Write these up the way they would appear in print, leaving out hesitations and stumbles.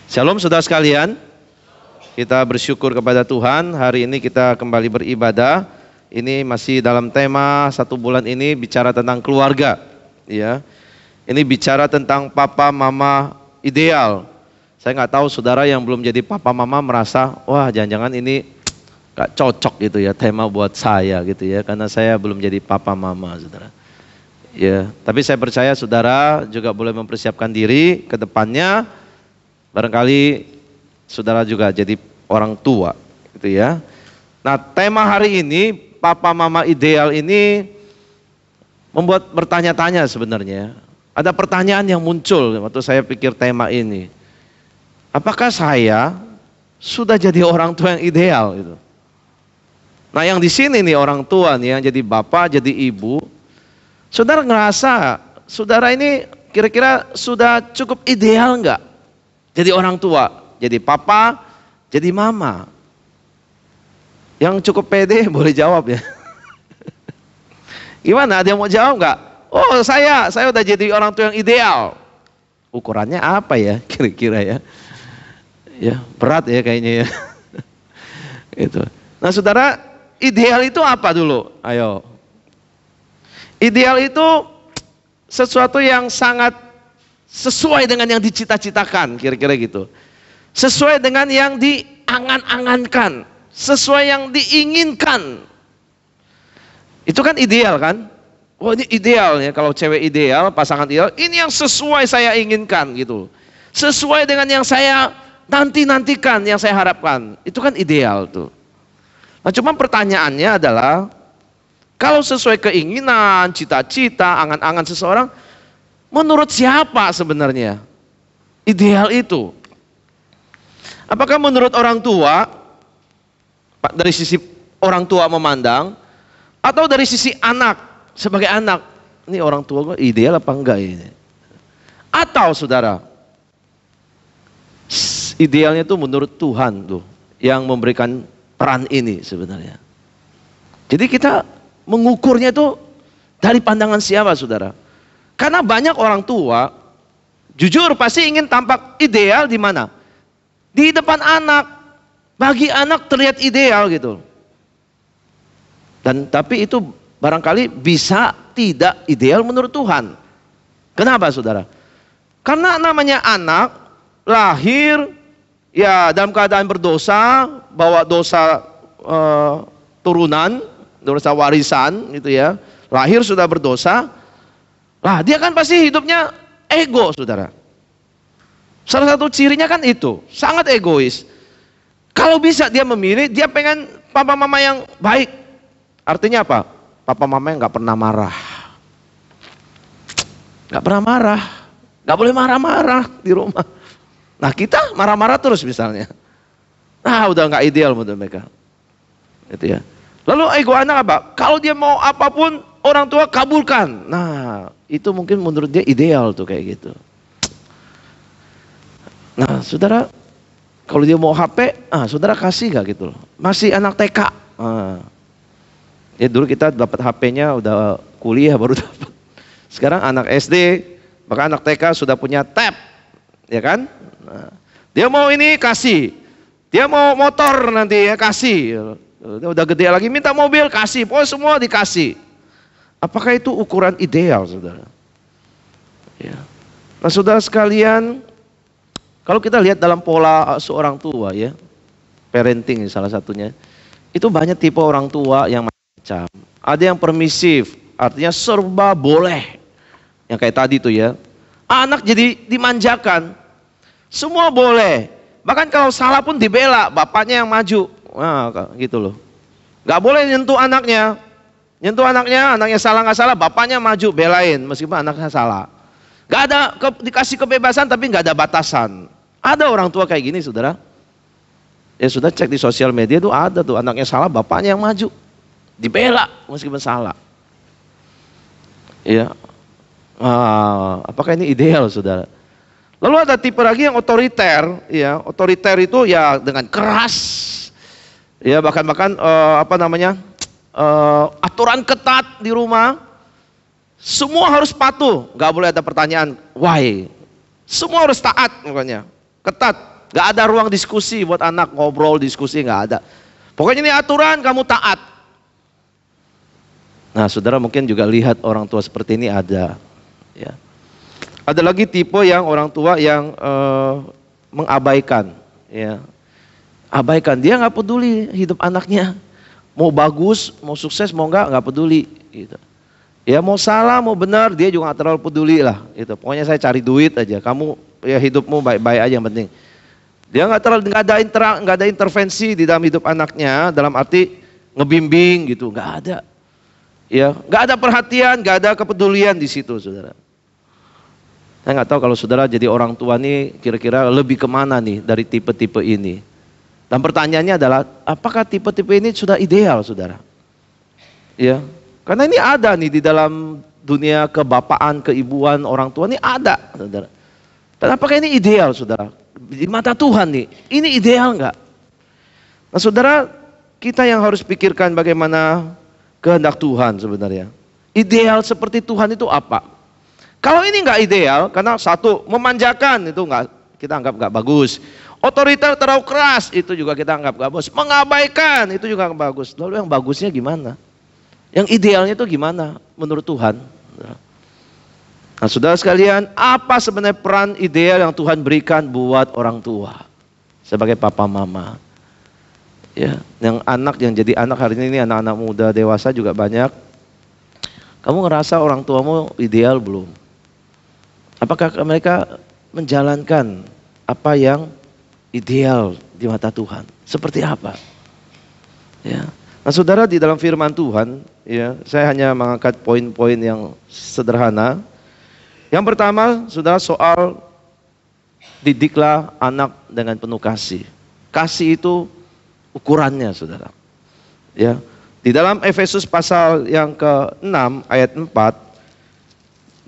Shalom saudara sekalian, kita bersyukur kepada Tuhan. Hari ini kita kembali beribadah. Ini masih dalam tema 1 bulan ini bicara tentang keluarga, ya. Ini bicara tentang papa mama ideal. Saya nggak tahu saudara yang belum jadi papa mama merasa, wah jangan-jangan ini nggak cocok gitu ya tema buat saya gitu ya, karena saya belum jadi papa mama, saudara. Ya, tapi saya percaya saudara juga boleh mempersiapkan diri ke depannya. Barangkali saudara juga jadi orang tua gitu ya. Nah, tema hari ini papa mama ideal ini membuat bertanya-tanya sebenarnya. Ada pertanyaan yang muncul waktu saya pikir tema ini. Apakah saya sudah jadi orang tua yang ideal gitu? Nah, yang di sini nih orang tua nih yang jadi bapak, jadi ibu. Saudara ngerasa saudara ini kira-kira sudah cukup ideal enggak? Jadi orang tua, jadi papa, jadi mama. Yang cukup pede boleh jawab ya. Gimana, ada yang mau jawab nggak? Oh saya udah jadi orang tua yang ideal. Ukurannya apa ya kira-kira ya? Ya berat ya kayaknya ya. Itu. Nah saudara, ideal itu apa dulu? Ayo. Ideal itu sesuatu yang sangat sesuai dengan yang dicita-citakan, kira-kira gitu. Sesuai dengan yang diangan-angankan, sesuai yang diinginkan. Itu kan ideal kan? Oh ini ideal ya, kalau cewek ideal, pasangan ideal, ini yang sesuai saya inginkan gitu. Sesuai dengan yang saya nanti-nantikan, yang saya harapkan. Itu kan ideal tuh. Nah cuma pertanyaannya adalah, kalau sesuai keinginan, cita-cita, angan-angan seseorang, menurut siapa sebenarnya ideal itu? Apakah menurut orang tua, dari sisi orang tua memandang, atau dari sisi anak, sebagai anak, ini orang tua gue ideal apa enggak ini? Atau saudara, idealnya itu menurut Tuhan tuh, yang memberikan peran ini sebenarnya. Jadi kita mengukurnya itu dari pandangan siapa saudara? Karena banyak orang tua, jujur pasti ingin tampak ideal di mana? Di depan anak. Bagi anak terlihat ideal gitu. Dan tapi itu barangkali bisa tidak ideal menurut Tuhan. Kenapa saudara? Karena namanya anak lahir ya dalam keadaan berdosa, bawa dosa turunan, dosa warisan gitu ya. Lahir sudah berdosa. Lah dia kan pasti hidupnya ego saudara. Salah satu cirinya kan itu, sangat egois. Kalau bisa dia memilih, dia pengen papa mama yang baik. Artinya apa? Papa mama yang gak pernah marah. Gak pernah marah. Gak boleh marah-marah di rumah. Nah kita marah-marah terus misalnya. Nah udah gak ideal menurut mereka. Gitu ya. Lalu ego anak apa? Kalau dia mau apapun orang tua kabulkan. Nah itu mungkin menurut dia ideal tuh kayak gitu. Nah saudara, kalau dia mau HP, saudara kasih gak gitu loh. Masih anak TK. Ya dulu kita dapat HP-nya udah kuliah baru dapat. Sekarang anak SD, bahkan anak TK sudah punya tab. Ya kan? Nah, dia mau ini kasih. Dia mau motor nanti ya kasih. Dia udah gede lagi minta mobil kasih. Pokoknya semua dikasih. Apakah itu ukuran ideal saudara? Ya. Nah saudara sekalian, kalau kita lihat dalam pola seorang tua ya, parenting salah satunya, itu banyak tipe orang tua yang macam. Ada yang permisif, artinya serba boleh. Yang kayak tadi tuh ya, anak jadi dimanjakan, semua boleh. Bahkan kalau salah pun dibela, bapaknya yang maju. Nah gitu loh. Gak boleh nyentuh anaknya. Nyentuh anaknya salah nggak salah, bapaknya maju belain meskipun anaknya salah. Gak ada dikasih kebebasan tapi nggak ada batasan. Ada orang tua kayak gini saudara. Ya sudah cek di sosial media tuh ada tuh anaknya salah, bapaknya yang maju, dibela meskipun salah. Ya, apakah ini ideal saudara? Lalu ada tipe lagi yang otoriter. Ya, otoriter itu ya dengan keras. Ya bahkan aturan ketat di rumah, semua harus patuh, nggak boleh ada pertanyaan why, semua harus taat pokoknya, ketat. Nggak ada ruang diskusi buat anak ngobrol, diskusi nggak ada. Pokoknya ini aturan, kamu taat. Nah, saudara mungkin juga lihat orang tua seperti ini ada. Ya. Ada lagi tipe yang orang tua yang mengabaikan. Ya. Abaikan, dia nggak peduli hidup anaknya. Mau bagus, mau sukses, mau nggak peduli. Gitu. Ya mau salah, mau benar, dia juga nggak terlalu peduli lah. Gitu. Pokoknya saya cari duit aja. Kamu ya hidupmu baik-baik aja yang penting. Dia nggak ada intervensi di dalam hidup anaknya, dalam arti ngebimbing gitu, nggak ada. Ya, nggak ada perhatian, nggak ada kepedulian di situ, saudara. Saya nggak tahu kalau saudara jadi orang tua nih, kira-kira lebih kemana nih dari tipe-tipe ini. Dan pertanyaannya adalah, apakah tipe-tipe ini sudah ideal, saudara? Ya, karena ini ada nih di dalam dunia kebapaan, keibuan orang tua ini ada, saudara. Dan apakah ini ideal, saudara? Di mata Tuhan nih, ini ideal nggak? Nah, saudara, kita yang harus pikirkan bagaimana kehendak Tuhan sebenarnya. Ideal seperti Tuhan itu apa? Kalau ini nggak ideal, karena satu memanjakan itu nggak, kita anggap nggak bagus. Otoriter terlalu keras itu juga kita anggap nggak bagus. Mengabaikan itu juga nggak bagus. Lalu yang bagusnya gimana? Yang idealnya itu gimana menurut Tuhan? Nah, saudara sekalian, apa sebenarnya peran ideal yang Tuhan berikan buat orang tua sebagai papa mama? Ya, yang jadi anak hari ini anak-anak muda, dewasa juga banyak. Kamu ngerasa orang tuamu ideal belum? Apakah mereka menjalankan apa yang ideal di mata Tuhan? Seperti apa? Ya. Nah, saudara, di dalam firman Tuhan, ya, saya hanya mengangkat poin-poin yang sederhana. Yang pertama, saudara, soal didiklah anak dengan penuh kasih. Kasih itu ukurannya, saudara. Ya, di dalam Efesus pasal yang ke-6 ayat 4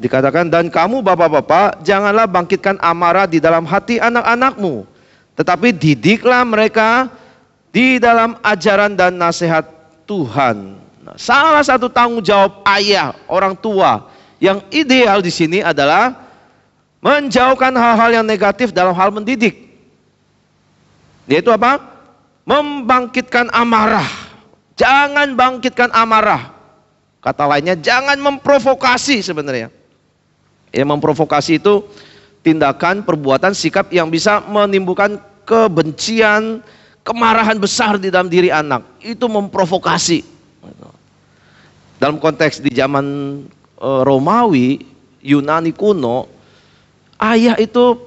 dikatakan, dan kamu bapak-bapak janganlah bangkitkan amarah di dalam hati anak-anakmu, tetapi didiklah mereka di dalam ajaran dan nasihat Tuhan. Nah, salah satu tanggung jawab ayah, orang tua yang ideal di sini adalah menjauhkan hal-hal yang negatif dalam hal mendidik. Yaitu apa? Membangkitkan amarah. Jangan bangkitkan amarah. Kata lainnya, jangan memprovokasi sebenarnya. Ya, memprovokasi itu tindakan, perbuatan, sikap yang bisa menimbulkan kebencian, kemarahan besar di dalam diri anak. Itu memprovokasi. Dalam konteks di zaman Romawi, Yunani kuno, ayah itu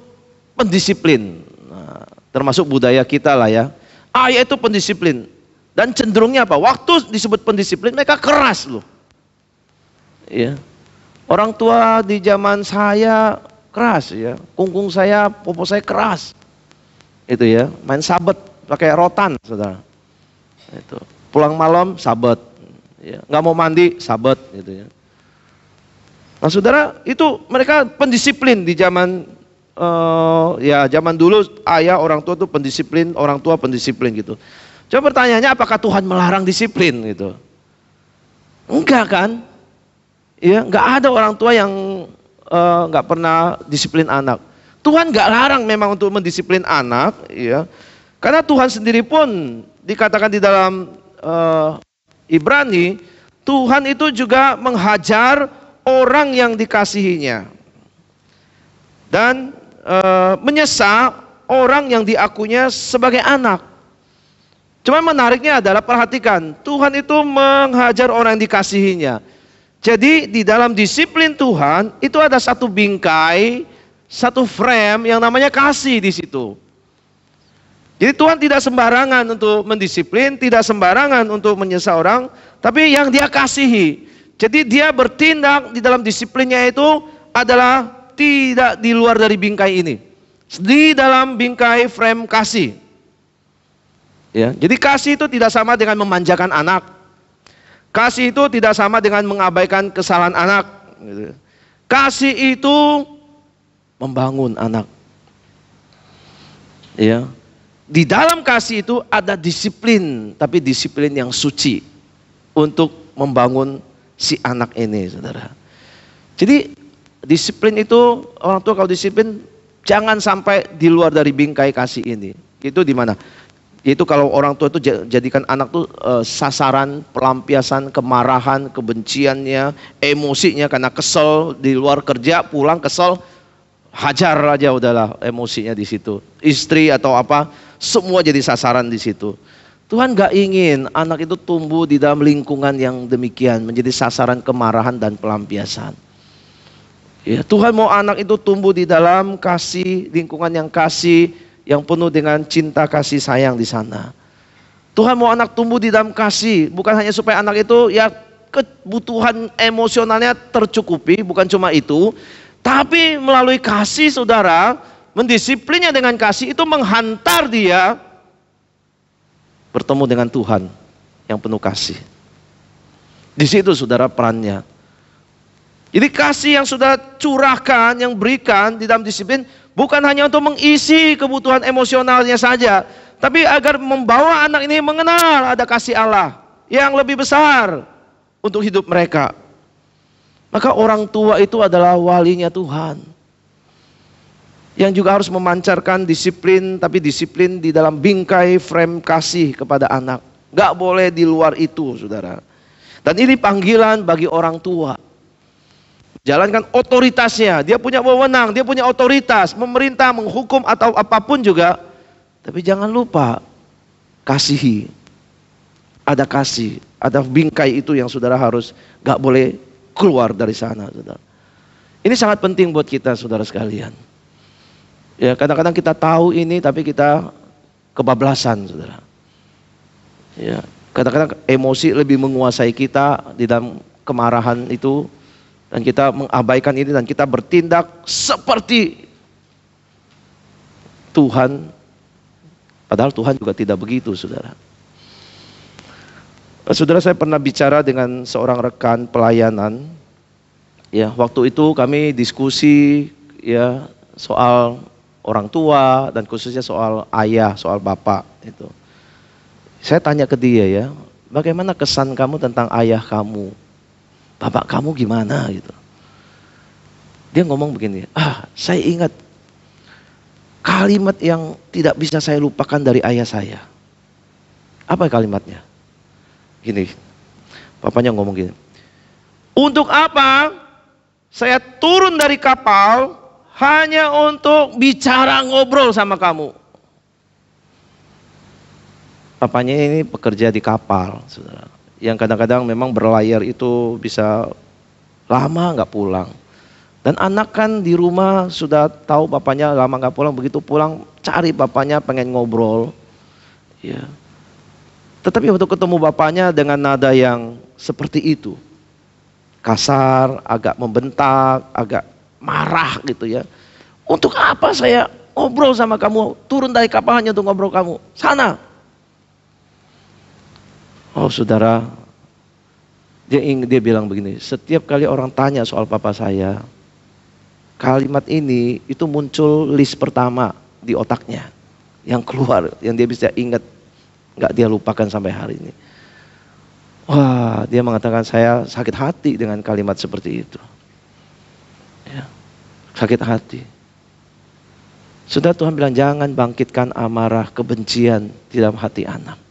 pendisiplin. Nah, termasuk budaya kita lah ya. Ayah itu pendisiplin. Dan cenderungnya apa? Waktu disebut pendisiplin, mereka keras loh. Ya. Orang tua di zaman saya keras ya. Kungkung saya, popo saya keras. Itu ya, main sabet pakai rotan, saudara. Itu. Pulang malam sabet. Ya. Nggak mau mandi sabet gitu ya. Nah, saudara, itu mereka pendisiplin di zaman zaman dulu ayah orang tua itu pendisiplin, orang tua pendisiplin gitu. Coba pertanyaannya, apakah Tuhan melarang disiplin gitu? Enggak kan? Ya, enggak ada orang tua yang enggak pernah disiplin anak. Tuhan enggak larang memang untuk mendisiplin anak, ya. Karena Tuhan sendiri pun dikatakan di dalam Ibrani, Tuhan itu juga menghajar orang yang dikasihinya dan menyesa orang yang diakunya sebagai anak. Cuma menariknya adalah, perhatikan, Tuhan itu menghajar orang yang dikasihinya. Jadi di dalam disiplin Tuhan itu ada satu bingkai, satu frame yang namanya kasih di situ. Jadi Tuhan tidak sembarangan untuk mendisiplin, tidak sembarangan untuk menyesa orang, tapi yang Dia kasihi. Jadi dia bertindak di dalam disiplinnya itu adalah tidak di luar dari bingkai ini. Di dalam bingkai frame kasih. Ya, jadi kasih itu tidak sama dengan memanjakan anak. Kasih itu tidak sama dengan mengabaikan kesalahan anak. Kasih itu membangun anak. Ya. Di dalam kasih itu ada disiplin, tapi disiplin yang suci untuk membangun si anak ini, saudara. Jadi disiplin itu, orang tua kalau disiplin Jangan sampai di luar dari bingkai kasih ini. Itu di mana? Itu kalau orang tua itu jadikan anak tuh sasaran pelampiasan kemarahan, kebenciannya, emosinya karena kesel di luar kerja, pulang kesel, hajar aja udahlah emosinya di situ. Istri atau apa, semua jadi sasaran di situ. Tuhan gak ingin anak itu tumbuh di dalam lingkungan yang demikian, menjadi sasaran kemarahan dan pelampiasan. Ya, Tuhan mau anak itu tumbuh di dalam kasih, lingkungan yang kasih, yang penuh dengan cinta kasih sayang di sana. Tuhan mau anak tumbuh di dalam kasih, bukan hanya supaya anak itu ya kebutuhan emosionalnya tercukupi, bukan cuma itu, tapi melalui kasih saudara, mendisiplinnya dengan kasih itu menghantar dia bertemu dengan Tuhan yang penuh kasih. Di situ saudara perannya. Jadi kasih yang sudah curahkan, yang berikan di dalam disiplin, bukan hanya untuk mengisi kebutuhan emosionalnya saja, tapi agar membawa anak ini mengenal ada kasih Allah yang lebih besar untuk hidup mereka. Maka orang tua itu adalah walinya Tuhan, yang juga harus memancarkan disiplin, tapi disiplin di dalam bingkai frame kasih kepada anak. Gak boleh di luar itu saudara. Dan ini panggilan bagi orang tua. Jalankan otoritasnya, dia punya wewenang, dia punya otoritas, memerintah, menghukum atau apapun juga. Tapi jangan lupa, kasihi. Ada kasih, ada bingkai itu yang saudara harus gak boleh keluar dari sana. Saudara. Ini sangat penting buat kita saudara sekalian. Ya kadang-kadang kita tahu ini tapi kita kebablasan saudara. Ya kadang-kadang emosi lebih menguasai kita di dalam kemarahan itu. Dan kita mengabaikan ini dan kita bertindak seperti Tuhan. Padahal Tuhan juga tidak begitu saudara. Saudara, saya pernah bicara dengan seorang rekan pelayanan. Ya, waktu itu kami diskusi ya soal orang tua dan khususnya soal ayah, soal bapak itu. Saya tanya ke dia ya, bagaimana kesan kamu tentang ayah kamu? Bapak kamu gimana gitu. Dia ngomong begini, saya ingat kalimat yang tidak bisa saya lupakan dari ayah saya. Apa kalimatnya? Gini, papanya ngomong gini, untuk apa saya turun dari kapal hanya untuk bicara ngobrol sama kamu? Papanya ini bekerja di kapal, saudara. Yang kadang-kadang memang berlayar itu bisa lama nggak pulang. Dan anak kan di rumah sudah tahu bapaknya lama nggak pulang, begitu pulang cari bapaknya pengen ngobrol. Ya. Tetapi waktu ketemu bapaknya dengan nada yang seperti itu, kasar, agak membentak, agak marah gitu ya. Untuk apa saya ngobrol sama kamu? Turun dari kapal hanya untuk ngobrol kamu. Sana. Oh saudara, dia bilang begini, setiap kali orang tanya soal papa saya, kalimat ini itu muncul list pertama di otaknya, yang keluar, yang dia bisa ingat, nggak dia lupakan sampai hari ini. Wah, dia mengatakan saya sakit hati dengan kalimat seperti itu. Ya, sakit hati. Sudah Tuhan bilang jangan bangkitkan amarah, kebencian di dalam hati anak.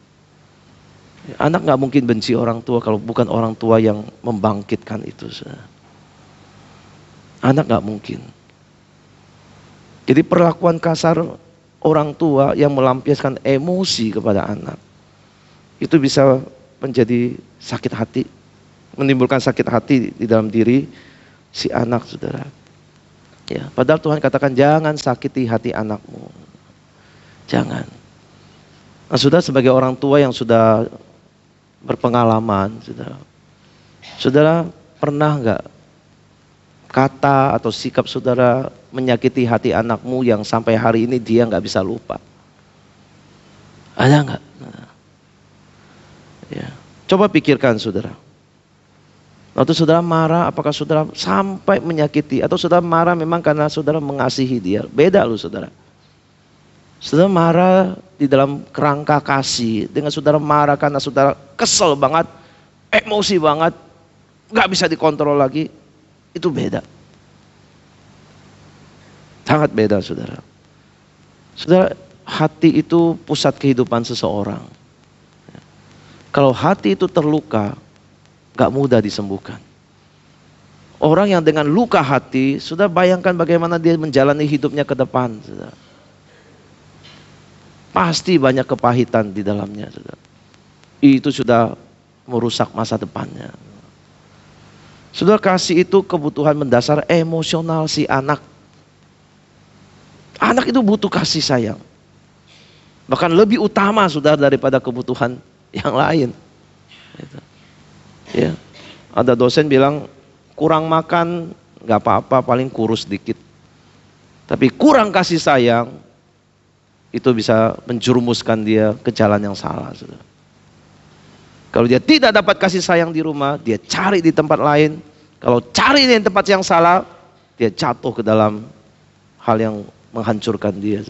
Anak gak mungkin benci orang tua kalau bukan orang tua yang membangkitkan itu. Anak gak mungkin. Jadi perlakuan kasar orang tua yang melampiaskan emosi kepada anak, itu bisa menjadi sakit hati, menimbulkan sakit hati di dalam diri si anak saudara. Ya, padahal Tuhan katakan jangan sakiti hati anakmu. Jangan. Nah, saudara sebagai orang tua yang sudah berpengalaman, saudara pernah nggak kata atau sikap saudara menyakiti hati anakmu yang sampai hari ini dia nggak bisa lupa? Ada nggak? Ya, coba pikirkan saudara. Waktu saudara marah, apakah saudara sampai menyakiti atau saudara marah memang karena saudara mengasihi dia? Beda loh saudara. Saudara marah di dalam kerangka kasih, dengan saudara marah karena saudara kesel banget, emosi banget, gak bisa dikontrol lagi, itu beda. Sangat beda, saudara. Saudara, hati itu pusat kehidupan seseorang. Kalau hati itu terluka, gak mudah disembuhkan. Orang yang dengan luka hati, sudah bayangkan bagaimana dia menjalani hidupnya ke depan, saudara. Pasti banyak kepahitan di dalamnya, saudara. Itu sudah merusak masa depannya. Saudara, kasih itu kebutuhan mendasar emosional si anak. Anak itu butuh kasih sayang. Bahkan lebih utama, saudara, daripada kebutuhan yang lain. Ya. Ada dosen bilang, kurang makan gak apa-apa, paling kurus dikit. Tapi kurang kasih sayang, itu bisa menjerumuskan dia ke jalan yang salah, saudara. Kalau dia tidak dapat kasih sayang di rumah, dia cari di tempat lain. Kalau cari di tempat yang salah, dia jatuh ke dalam hal yang menghancurkan dia.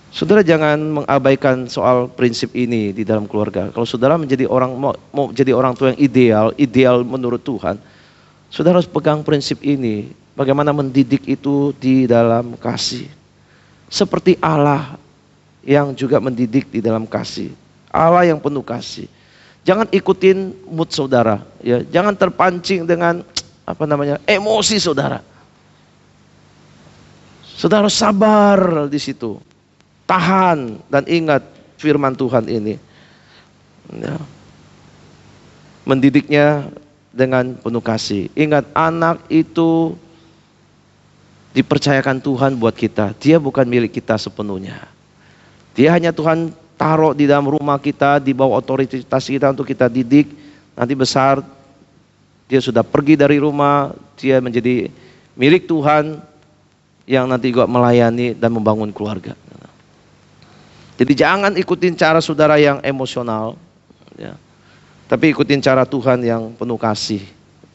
Saudara, jangan mengabaikan soal prinsip ini di dalam keluarga. Kalau saudara menjadi orang mau jadi orang tua yang ideal menurut Tuhan, saudara harus pegang prinsip ini. Bagaimana mendidik itu di dalam kasih. Seperti Allah yang juga mendidik di dalam kasih. Allah yang penuh kasih. Jangan ikutin mood saudara, ya. Jangan terpancing dengan emosi saudara. Saudara harus sabar di situ. Tahan dan ingat firman Tuhan ini. Ya. Mendidiknya dengan penuh kasih. Ingat, anak itu dipercayakan Tuhan buat kita. Dia bukan milik kita sepenuhnya. Dia hanya Tuhan taruh di dalam rumah kita, di bawah otoritas kita untuk kita didik. Nanti besar, dia sudah pergi dari rumah, dia menjadi milik Tuhan yang nanti juga melayani dan membangun keluarga. Jadi jangan ikutin cara saudara yang emosional, ya. Tapi ikutin cara Tuhan yang penuh kasih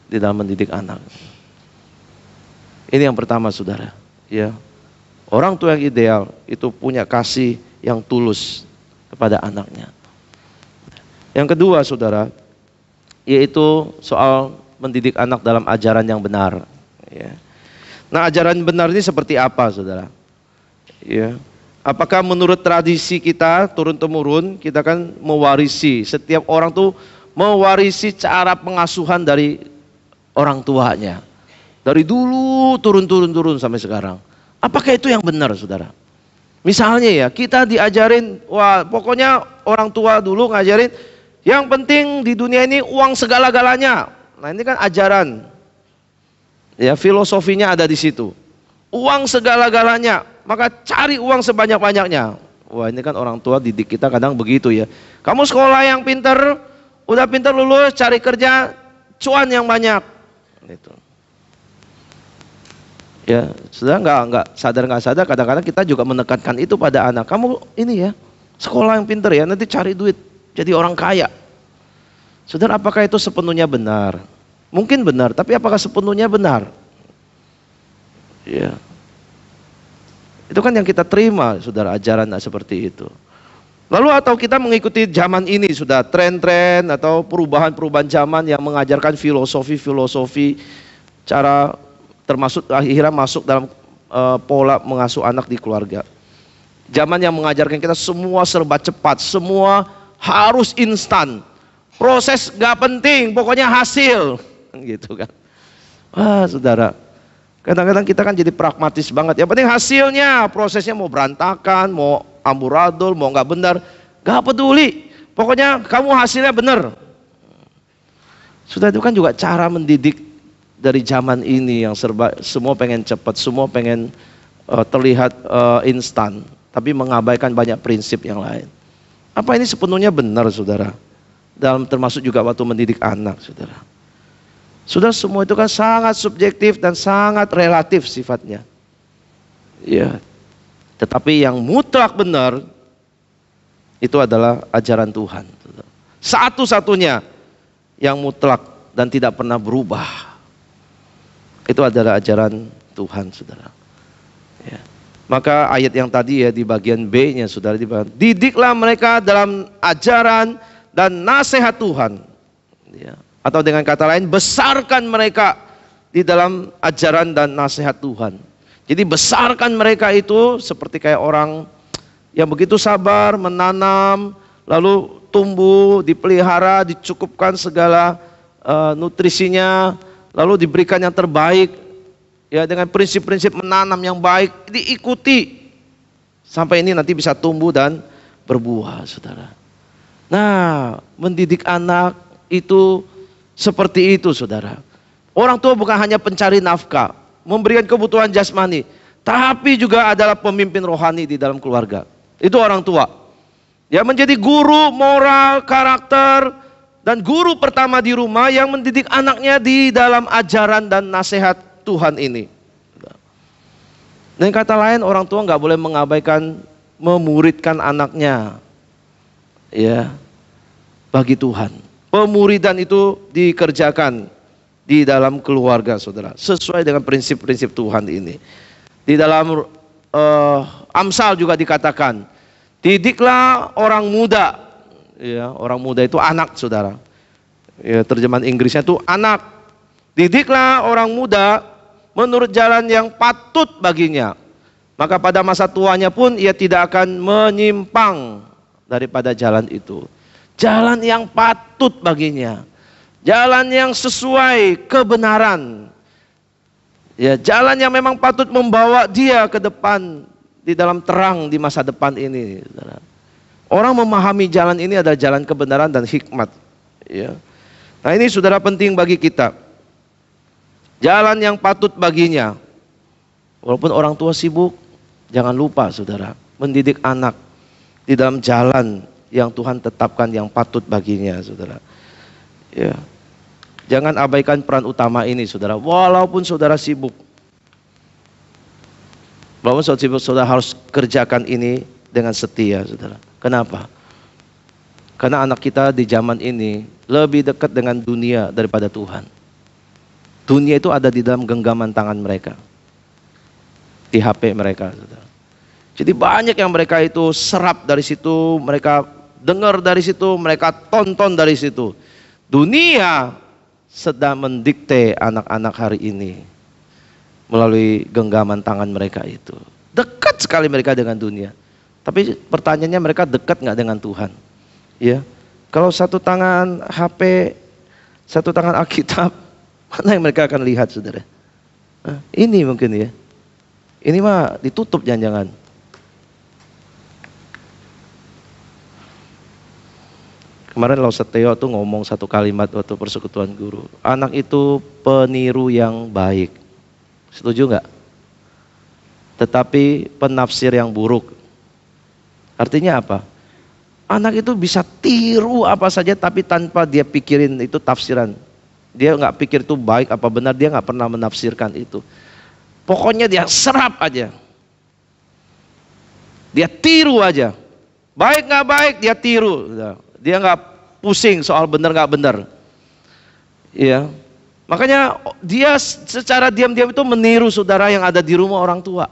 di dalam mendidik anak. Ini yang pertama, saudara. Ya, orang tua yang ideal itu punya kasih yang tulus kepada anaknya. Yang kedua, saudara, yaitu soal mendidik anak dalam ajaran yang benar. Ya. Nah, ajaran benar ini seperti apa, saudara? Ya. Apakah menurut tradisi kita turun-temurun, kita kan mewarisi, setiap orang tuh mewarisi cara pengasuhan dari orang tuanya. Dari dulu turun sampai sekarang. Apakah itu yang benar, saudara? Misalnya ya, kita diajarin, wah pokoknya orang tua dulu ngajarin, yang penting di dunia ini uang segala-galanya. Nah ini kan ajaran. Ya, filosofinya ada di situ. Uang segala-galanya, maka cari uang sebanyak-banyaknya. Wah ini kan orang tua didik kita kadang begitu ya. Kamu sekolah yang pinter, udah pinter lulus, cari kerja, cuan yang banyak. Gitu. Ya, sudah nggak sadar kadang-kadang kita juga menekankan itu pada anak. Kamu ini ya, sekolah yang pinter ya, nanti cari duit, jadi orang kaya. Saudara, apakah itu sepenuhnya benar? Mungkin benar, tapi apakah sepenuhnya benar? Ya. Itu kan yang kita terima, saudara, ajaran seperti itu. Lalu atau kita mengikuti zaman ini, sudah tren-tren atau perubahan-perubahan zaman yang mengajarkan filosofi cara termasuk akhirnya masuk dalam pola mengasuh anak di keluarga. Zaman yang mengajarkan kita semua serba cepat, semua harus instan. Proses gak penting, pokoknya hasil. Gitu kan. Wah saudara, kadang-kadang kita kan jadi pragmatis banget. Yang penting hasilnya, prosesnya mau berantakan, mau amburadul, mau gak benar, gak peduli. Pokoknya kamu hasilnya benar. Sudah itu kan juga cara mendidik dari zaman ini yang serba semua pengen cepat, semua pengen terlihat instan, tapi mengabaikan banyak prinsip yang lain. Apa ini sepenuhnya benar, saudara? Dalam termasuk juga waktu mendidik anak, saudara. Sudah semua itu kan sangat subjektif dan sangat relatif sifatnya. Ya. Tetapi yang mutlak benar itu adalah ajaran Tuhan. Satu-satunya yang mutlak dan tidak pernah berubah. Itu adalah ajaran Tuhan, saudara. Ya. Maka ayat yang tadi ya di bagian B-nya, saudara, didiklah mereka dalam ajaran dan nasihat Tuhan. Ya. Atau dengan kata lain, besarkan mereka di dalam ajaran dan nasihat Tuhan. Jadi besarkan mereka itu seperti kayak orang yang begitu sabar menanam, lalu tumbuh, dipelihara, dicukupkan segala nutrisinya, lalu diberikan yang terbaik, ya dengan prinsip-prinsip menanam yang baik, diikuti sampai ini nanti bisa tumbuh dan berbuah, saudara. Nah, mendidik anak itu seperti itu, saudara. Orang tua bukan hanya pencari nafkah, memberikan kebutuhan jasmani, tapi juga adalah pemimpin rohani di dalam keluarga. Itu orang tua. Dia menjadi guru moral, karakter, dan guru pertama di rumah yang mendidik anaknya di dalam ajaran dan nasihat Tuhan ini. Dengan kata lain, orang tua nggak boleh mengabaikan memuridkan anaknya, ya, bagi Tuhan. Pemuridan itu dikerjakan di dalam keluarga, saudara, sesuai dengan prinsip-prinsip Tuhan ini. Di dalam Amsal juga dikatakan, didiklah orang muda. Ya, orang muda itu anak, saudara. Ya, terjemahan Inggrisnya itu anak. Didiklah orang muda menurut jalan yang patut baginya. Maka pada masa tuanya pun ia tidak akan menyimpang daripada jalan itu. Jalan yang patut baginya. Jalan yang sesuai kebenaran. Ya, jalan yang memang patut membawa dia ke depan di dalam terang di masa depan ini. Orang memahami jalan ini adalah jalan kebenaran dan hikmat. Ya. Nah, ini saudara penting bagi kita. Jalan yang patut baginya. Walaupun orang tua sibuk, jangan lupa saudara, mendidik anak di dalam jalan yang Tuhan tetapkan yang patut baginya, saudara. Ya. Jangan abaikan peran utama ini, saudara. Walaupun saudara sibuk, walaupun saudara sibuk, saudara harus kerjakan ini dengan setia, saudara. Kenapa? Karena anak kita di zaman ini lebih dekat dengan dunia daripada Tuhan. Dunia itu ada di dalam genggaman tangan mereka, di HP mereka, saudara. Jadi banyak yang mereka itu serap dari situ, mereka dengar dari situ, mereka tonton dari situ. Dunia sedang mendikte anak-anak hari ini melalui genggaman tangan mereka itu. Dekat sekali mereka dengan dunia. Tapi pertanyaannya, mereka dekat nggak dengan Tuhan? Ya, kalau satu tangan HP, satu tangan Alkitab, mana yang mereka akan lihat, saudara? Nah, ini mungkin ya. Ini mah ditutup jangan-jangan. Kemarin Lau Setio tuh ngomong satu kalimat waktu persekutuan guru. Anak itu peniru yang baik. Setuju nggak? Tetapi penafsir yang buruk. Artinya apa? Anak itu bisa tiru apa saja tapi tanpa dia pikirin itu tafsiran. Dia nggak pikir itu baik apa benar, dia nggak pernah menafsirkan itu. Pokoknya dia serap aja. Dia tiru aja. Baik nggak baik dia tiru. Dia nggak pusing soal benar nggak benar. Ya, makanya dia secara diam-diam itu meniru saudara yang ada di rumah orang tua.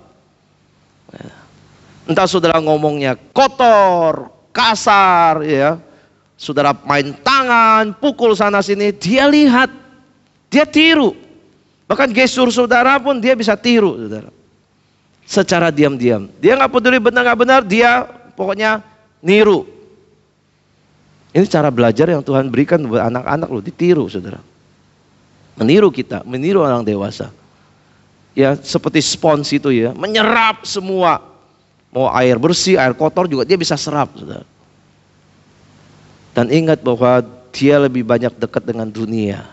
Entah saudara ngomongnya kotor, kasar, ya, saudara main tangan, pukul sana sini, dia lihat, dia tiru. Bahkan gestur saudara pun dia bisa tiru, saudara. Secara diam-diam, dia nggak peduli benar nggak benar, dia pokoknya niru. Ini cara belajar yang Tuhan berikan buat anak-anak loh, ditiru, saudara. Meniru kita, meniru orang dewasa. Ya, seperti spons itu ya, menyerap semua. Mau air bersih, air kotor juga dia bisa serap, saudara. Dan ingat bahwa dia lebih banyak dekat dengan dunia.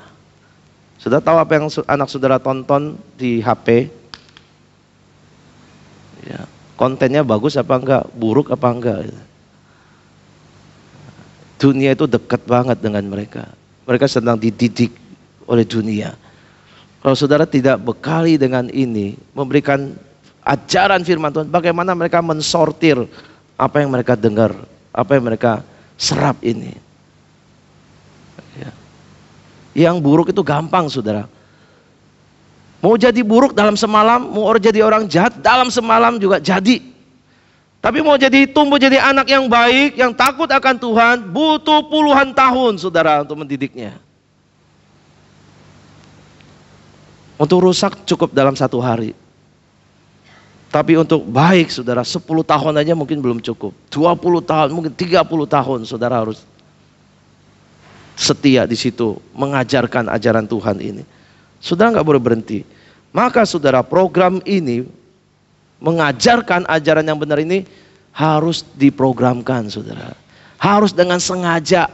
Saudara tahu apa yang anak saudara tonton di HP? Ya, kontennya bagus apa enggak, buruk apa enggak? Dunia itu dekat banget dengan mereka. Mereka sedang dididik oleh dunia. Kalau saudara tidak bekali dengan ini, memberikan ajaran firman Tuhan, bagaimana mereka mensortir apa yang mereka dengar, apa yang mereka serap ini. Ya. Yang buruk itu gampang, saudara. Mau jadi buruk dalam semalam, mau jadi orang jahat dalam semalam juga jadi. Tapi mau tumbuh jadi anak yang baik, yang takut akan Tuhan, butuh puluhan tahun, saudara, untuk mendidiknya. Untuk rusak cukup dalam satu hari. Tapi untuk baik saudara, 10 tahun aja mungkin belum cukup. 20 tahun, mungkin 30 tahun saudara harus setia di situ mengajarkan ajaran Tuhan ini. Saudara nggak boleh berhenti. Maka saudara, program ini mengajarkan ajaran yang benar ini harus diprogramkan saudara. Harus dengan sengaja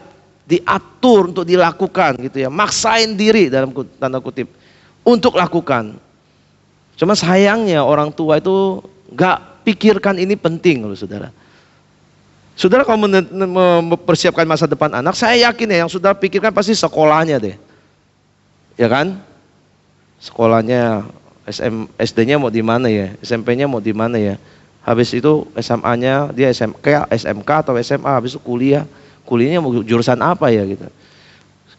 diatur untuk dilakukan gitu ya. Maksain diri dalam tanda kutip untuk lakukan. Cuma sayangnya orang tua itu nggak pikirkan ini penting loh saudara. Saudara kalau mempersiapkan masa depan anak, saya yakin ya yang saudara pikirkan pasti sekolahnya deh. Ya kan? Sekolahnya SD-nya mau di mana ya? SMP-nya mau di mana ya? Habis itu SMA-nya dia SMK atau SMA, habis itu kuliah. Kuliahnya mau jurusan apa ya gitu.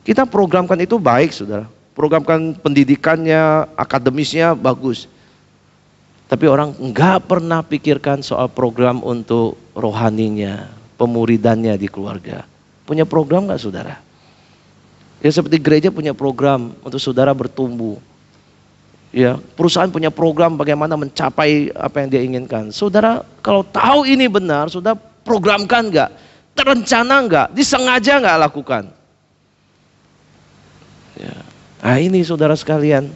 Kita programkan itu baik saudara. Programkan pendidikannya, akademisnya bagus. Tapi orang enggak pernah pikirkan soal program untuk rohaninya, pemuridannya di keluarga. Punya program enggak saudara? Ya seperti gereja punya program untuk saudara bertumbuh. Ya, perusahaan punya program bagaimana mencapai apa yang dia inginkan. Saudara kalau tahu ini benar, saudara programkan enggak? Terencana enggak? Disengaja enggak lakukan? Ya. Nah ini saudara sekalian,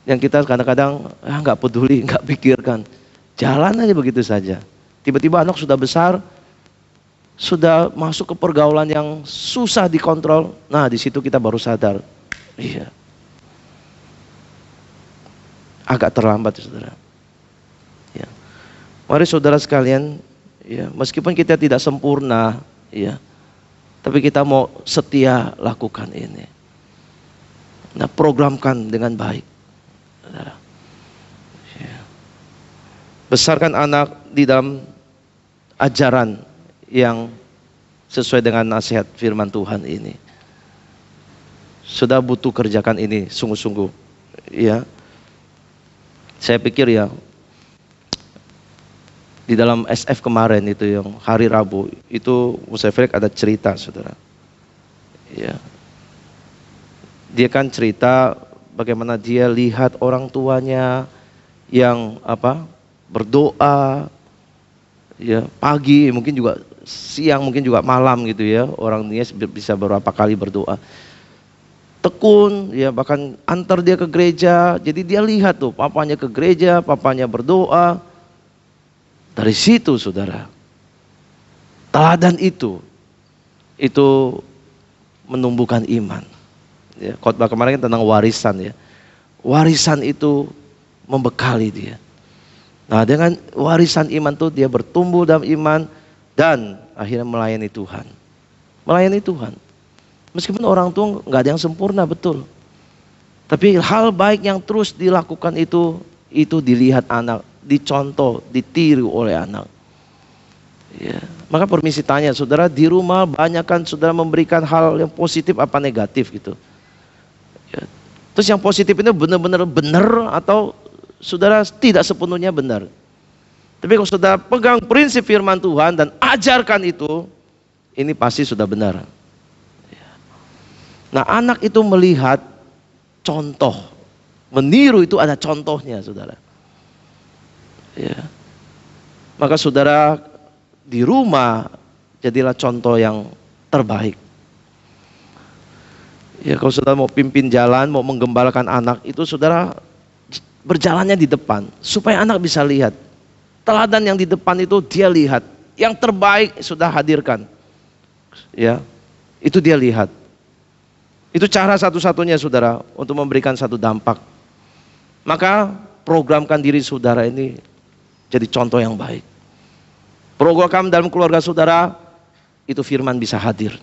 yang kita kadang-kadang nggak peduli, nggak pikirkan, jalan aja begitu saja. Tiba-tiba anak sudah besar, sudah masuk ke pergaulan yang susah dikontrol. Nah di situ kita baru sadar, iya, agak terlambat saudara. Ya. Mari saudara sekalian, ya, meskipun kita tidak sempurna, ya, tapi kita mau setia lakukan ini. Nah, programkan dengan baik. Ya. Besarkan anak di dalam ajaran yang sesuai dengan nasihat firman Tuhan ini. Sudah butuh kerjakan ini sungguh-sungguh. Ya. Saya pikir ya, di dalam SF kemarin itu yang hari Rabu, itu Musafir ada cerita saudara. Ya. Dia kan cerita bagaimana dia lihat orang tuanya yang berdoa ya pagi, mungkin juga siang, mungkin juga malam gitu ya. Orang dia bisa berapa kali berdoa. Tekun ya, bahkan antar dia ke gereja. Jadi dia lihat tuh papanya ke gereja, papanya berdoa. Dari situ saudara, teladan itu menumbuhkan iman. Ya, khotbah kemarin tentang warisan ya. Warisan itu membekali dia. Nah dengan warisan iman itu dia bertumbuh dalam iman dan akhirnya melayani Tuhan. Melayani Tuhan. Meskipun orang tua nggak ada yang sempurna betul. Tapi hal baik yang terus dilakukan itu dilihat anak, dicontoh, ditiru oleh anak. Ya. Maka permisi tanya saudara, di rumah banyakkan saudara memberikan hal yang positif apa negatif gitu. Ya. Terus yang positif itu benar-benar benar atau saudara tidak sepenuhnya benar. Tapi kalau saudara pegang prinsip firman Tuhan dan ajarkan itu, ini pasti sudah benar. Ya. Nah anak itu melihat contoh, meniru itu ada contohnya saudara. Ya. Maka saudara di rumah jadilah contoh yang terbaik. Ya kalau saudara mau pimpin jalan, mau menggembalakan anak, itu saudara berjalannya di depan supaya anak bisa lihat. Teladan yang di depan itu dia lihat, yang terbaik sudah hadirkan. Ya, itu dia lihat. Itu cara satu-satunya saudara untuk memberikan satu dampak. Maka programkan diri saudara ini jadi contoh yang baik. Program dalam keluarga saudara itu firman bisa hadir.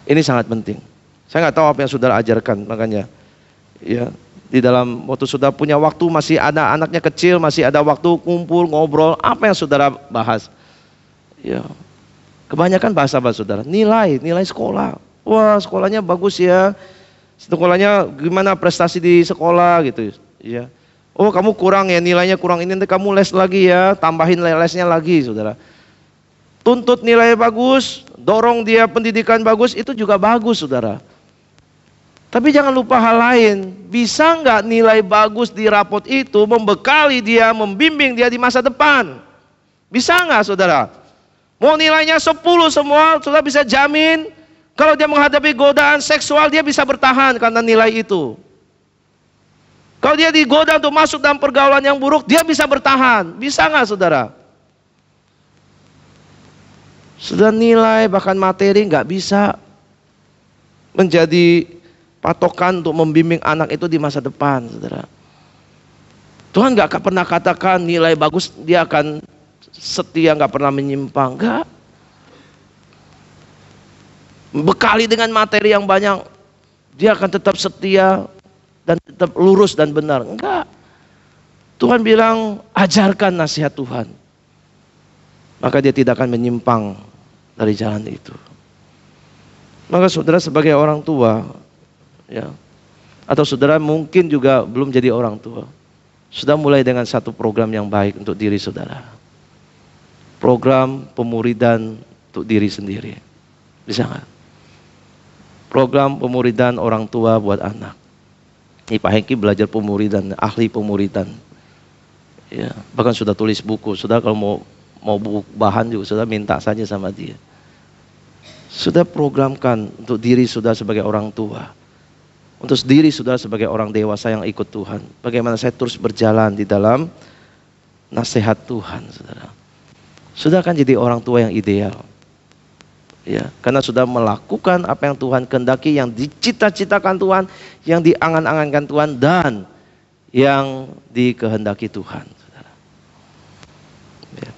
Ini sangat penting. Saya nggak tahu apa yang saudara ajarkan, makanya ya di dalam waktu saudara punya waktu, masih ada anaknya kecil, masih ada waktu kumpul ngobrol, apa yang saudara bahas? Ya, kebanyakan bahasa apa saudara? Nilai sekolah. Wah sekolahnya bagus ya. Sekolahnya gimana prestasi di sekolah gitu. Ya. Oh kamu kurang ya, nilainya kurang ini, nanti kamu les lagi ya, tambahin lesnya lagi saudara. Tuntut nilai bagus, dorong dia pendidikan bagus, itu juga bagus saudara. Tapi jangan lupa hal lain. Bisa nggak nilai bagus di rapot itu membekali dia, membimbing dia di masa depan? Bisa nggak saudara? Mau nilainya 10 semua, saudara bisa jamin kalau dia menghadapi godaan seksual dia bisa bertahan karena nilai itu. Kalau dia digoda untuk masuk dalam pergaulan yang buruk, dia bisa bertahan. Bisa nggak saudara? Sudah nilai bahkan materi nggak bisa menjadi patokan untuk membimbing anak itu di masa depan, saudara. Tuhan nggak pernah katakan nilai bagus dia akan setia, nggak pernah menyimpang, nggak. Bekali dengan materi yang banyak, dia akan tetap setia dan tetap lurus dan benar, enggak. Tuhan bilang ajarkan nasihat Tuhan, maka dia tidak akan menyimpang dari jalan itu. Maka saudara sebagai orang tua, ya, atau saudara mungkin juga belum jadi orang tua, sudah mulai dengan satu program yang baik untuk diri saudara. Program pemuridan untuk diri sendiri. Bisa nggak? Program pemuridan orang tua buat anak. Ini Pak Hengki belajar pemuridan, ahli pemuridan. Ya, bahkan sudah tulis buku. Saudara kalau mau buku bahan juga sudah minta saja sama dia. Sudah programkan untuk diri saudara sebagai orang tua, untuk diri saudara sebagai orang dewasa yang ikut Tuhan. Bagaimana saya terus berjalan di dalam nasihat Tuhan, saudara. Sudah akan jadi orang tua yang ideal. Ya, karena sudah melakukan apa yang Tuhan kehendaki, yang dicita-citakan Tuhan, yang diangan-angankan Tuhan, dan yang dikehendaki Tuhan. Saudara. Ya.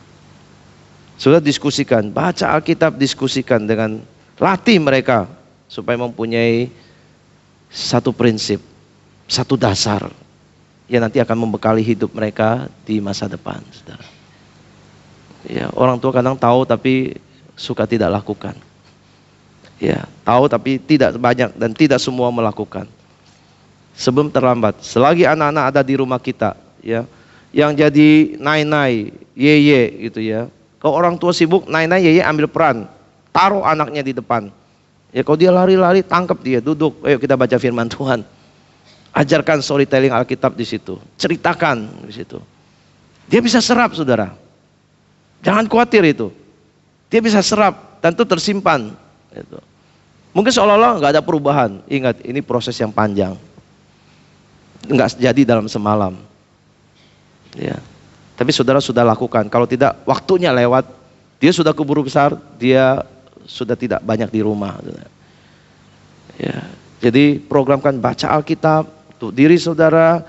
Sudah diskusikan, baca Alkitab, diskusikan dengan latih mereka supaya mempunyai satu prinsip, satu dasar yang nanti akan membekali hidup mereka di masa depan. Saudara. Ya, orang tua kadang tahu tapi suka tidak lakukan. Ya, tahu tapi tidak banyak dan tidak semua melakukan. Sebelum terlambat, selagi anak-anak ada di rumah kita, ya, yang jadi nai-nai, ye-ye gitu ya. Kalau orang tua sibuk, nai-nai, ye-ye ambil peran, taruh anaknya di depan. Ya, kalau dia lari-lari, tangkap dia, duduk, ayo kita baca firman Tuhan. Ajarkan storytelling Alkitab di situ, ceritakan di situ. Dia bisa serap, saudara. Jangan khawatir itu. Dia bisa serap dan itu tersimpan. Gitu. Mungkin seolah-olah nggak ada perubahan. Ingat, ini proses yang panjang. Nggak jadi dalam semalam. Ya. Tapi saudara sudah lakukan. Kalau tidak, waktunya lewat. Dia sudah keburu besar. Dia sudah tidak banyak di rumah. Ya. Jadi programkan baca Alkitab untuk diri saudara,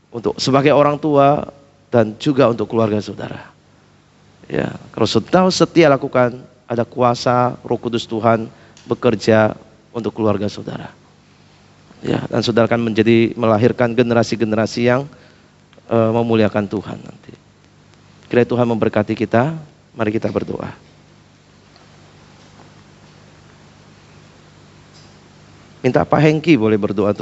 untuk sebagai orang tua, dan juga untuk keluarga saudara. Ya, kalau saudara setia lakukan, ada kuasa Roh Kudus Tuhan bekerja untuk keluarga saudara. Ya, dan saudara akan melahirkan generasi-generasi yang memuliakan Tuhan nanti. Kiranya Tuhan memberkati kita. Mari kita berdoa. Minta Pak Hengki boleh berdoa.